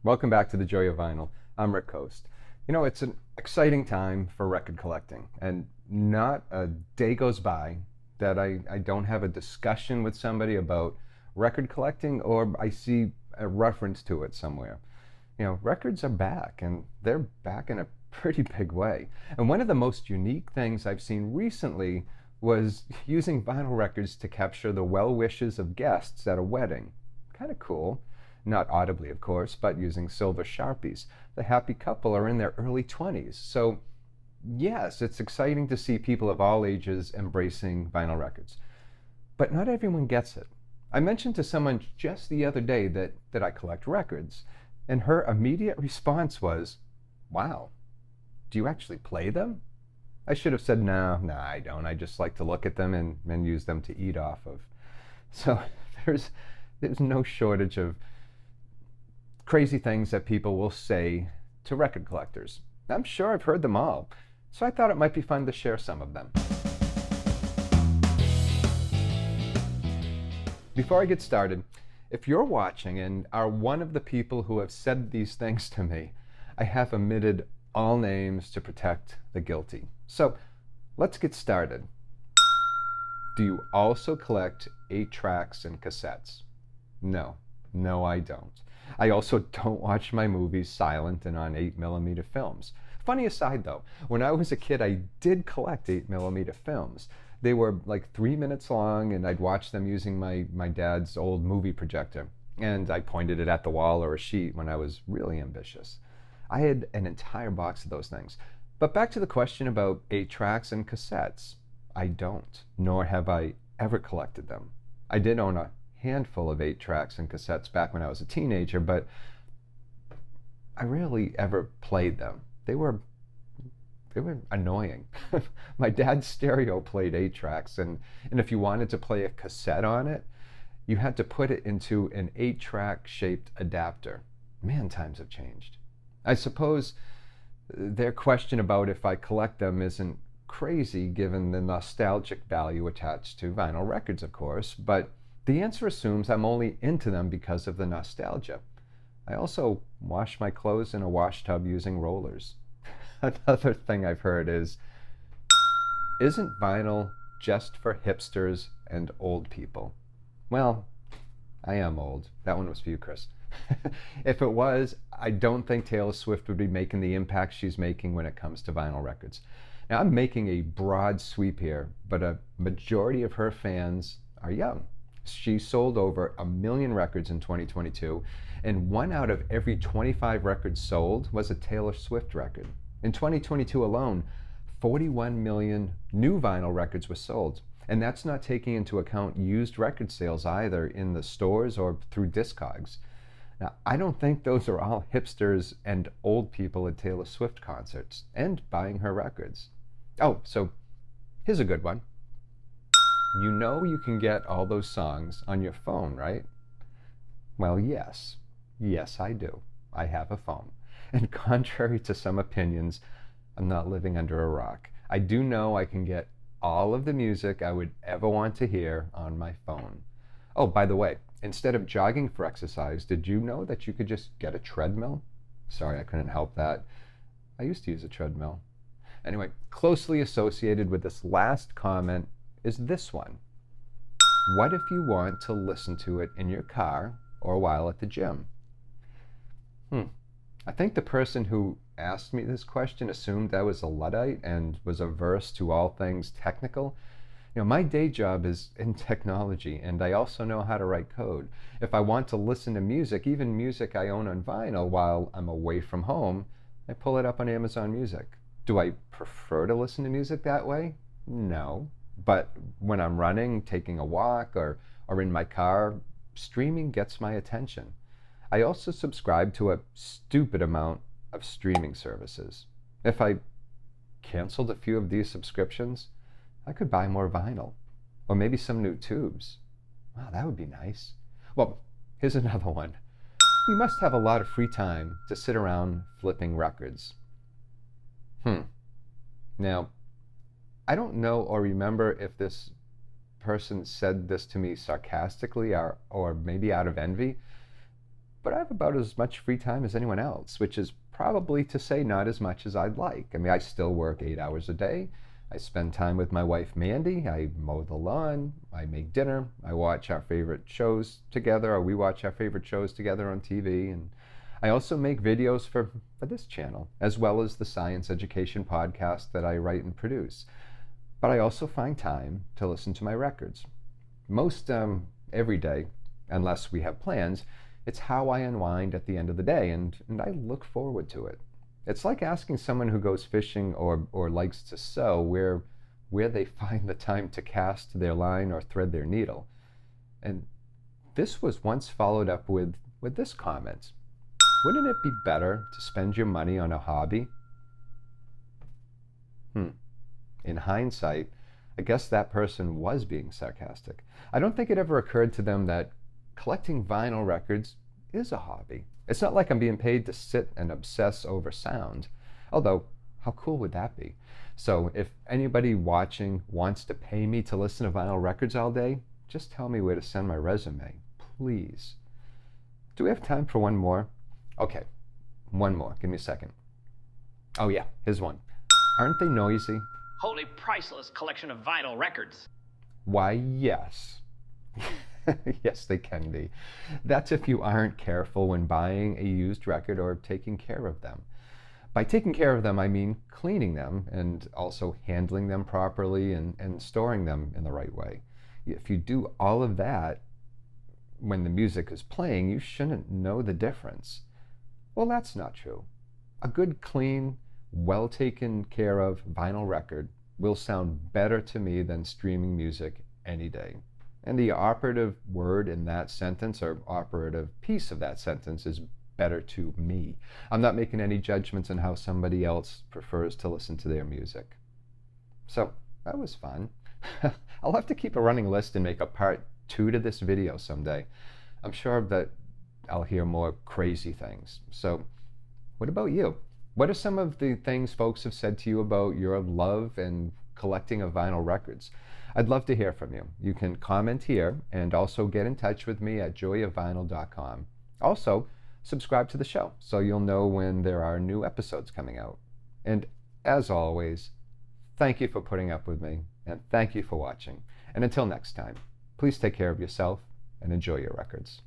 Welcome back to the Joy of Vinyl. I'm Rick Coste. It's an exciting time for record collecting, and not a day goes by that I don't have a discussion with somebody about record collecting or I see a reference to it somewhere. Records are back, and they're back in a pretty big way. And one of the most unique things I've seen recently was using vinyl records to capture the well wishes of guests at a wedding. Kind of cool. Not audibly, of course, but using silver Sharpies. The happy couple are in their early 20s. So, yes, it's exciting to see people of all ages embracing vinyl records. But not everyone gets it. I mentioned to someone just the other day that I collect records, and her immediate response was, "Wow, do you actually play them?" I should have said, no, I don't. I just like to look at them and use them to eat off of. So there's no shortage of crazy things that people will say to record collectors. I'm sure I've heard them all, so I thought it might be fun to share some of them. Before I get started, if you're watching and are one of the people who have said these things to me, I have omitted all names to protect the guilty. So let's get started. Do you also collect 8-tracks and cassettes? No, I don't. I also don't watch my movies silent and on 8mm films. Funny aside though, when I was a kid I did collect 8mm films. They were like 3 minutes long, and I'd watch them using my dad's old movie projector. And I pointed it at the wall or a sheet when I was really ambitious. I had an entire box of those things. But back to the question about 8-tracks and cassettes. I don't, nor have I ever collected them. I did own a handful of 8-tracks and cassettes back when I was a teenager, but I rarely ever played them. They were annoying. My dad's stereo played 8-tracks, and if you wanted to play a cassette on it, you had to put it into an 8-track shaped adapter. Man, times have changed. I suppose their question about if I collect them isn't crazy given the nostalgic value attached to vinyl records, of course, but the answer assumes I'm only into them because of the nostalgia. I also wash my clothes in a wash tub using rollers. Another thing I've heard is, isn't vinyl just for hipsters and old people? Well, I am old. That one was for you, Chris. If it was, I don't think Taylor Swift would be making the impact she's making when it comes to vinyl records. Now, I'm making a broad sweep here, but a majority of her fans are young. She sold over 1 million records in 2022, and 1 out of every 25 records sold was a Taylor Swift record. In 2022 alone, 41 million new vinyl records were sold. And that's not taking into account used record sales either in the stores or through Discogs. Now, I don't think those are all hipsters and old people at Taylor Swift concerts and buying her records. Oh, so here's a good one. You know you can get all those songs on your phone, right? Well, yes. Yes, I do. I have a phone. And contrary to some opinions, I'm not living under a rock. I do know I can get all of the music I would ever want to hear on my phone. Oh, by the way, instead of jogging for exercise, did you know that you could just get a treadmill? Sorry, I couldn't help that. I used to use a treadmill. Anyway, closely associated with this last comment is this one. What if you want to listen to it in your car or while at the gym? I think the person who asked me this question assumed I was a Luddite and was averse to all things technical. My day job is in technology, and I also know how to write code. If I want to listen to music, even music I own on vinyl while I'm away from home, I pull it up on Amazon Music. Do I prefer to listen to music that way? No. But when I'm running, taking a walk, or in my car, streaming gets my attention. I also subscribe to a stupid amount of streaming services. If I canceled a few of these subscriptions, I could buy more vinyl, or maybe some new tubes. Wow, that would be nice. Well, here's another one. You must have a lot of free time to sit around flipping records. Now, I don't know or remember if this person said this to me sarcastically or maybe out of envy, but I have about as much free time as anyone else, which is probably to say not as much as I'd like. I mean, I still work 8 hours a day. I spend time with my wife, Mandy. I mow the lawn. I make dinner. I watch our favorite shows together, or we watch our favorite shows together on TV. And I also make videos for this channel, as well as the science education podcast that I write and produce. But I also find time to listen to my records. Most every day, unless we have plans, it's how I unwind at the end of the day, and I look forward to it. It's like asking someone who goes fishing or likes to sew where they find the time to cast their line or thread their needle. And this was once followed up with this comment. Wouldn't it be better to spend your money on a hobby? In hindsight, I guess that person was being sarcastic. I don't think it ever occurred to them that collecting vinyl records is a hobby. It's not like I'm being paid to sit and obsess over sound. Although, how cool would that be? So if anybody watching wants to pay me to listen to vinyl records all day, just tell me where to send my resume, please. Do we have time for one more? Okay, one more. Give me a second. Oh yeah, here's one. Aren't they noisy? Wholly priceless collection of vinyl records. Why, yes. Yes, they can be. That's if you aren't careful when buying a used record or taking care of them. By taking care of them, I mean cleaning them and also handling them properly and storing them in the right way. If you do all of that when the music is playing, you shouldn't know the difference. Well, that's not true. A good, clean, well taken care of vinyl record will sound better to me than streaming music any day. And the operative word in that sentence, or operative piece of that sentence, is better to me. I'm not making any judgments on how somebody else prefers to listen to their music. So that was fun. I'll have to keep a running list and make a part 2 to this video someday. I'm sure that I'll hear more crazy things. So what about you? What are some of the things folks have said to you about your love and collecting of vinyl records? I'd love to hear from you. You can comment here and also get in touch with me at joyofvinyl.com. Also, subscribe to the show so you'll know when there are new episodes coming out. And as always, thank you for putting up with me, and thank you for watching. And until next time, please take care of yourself and enjoy your records.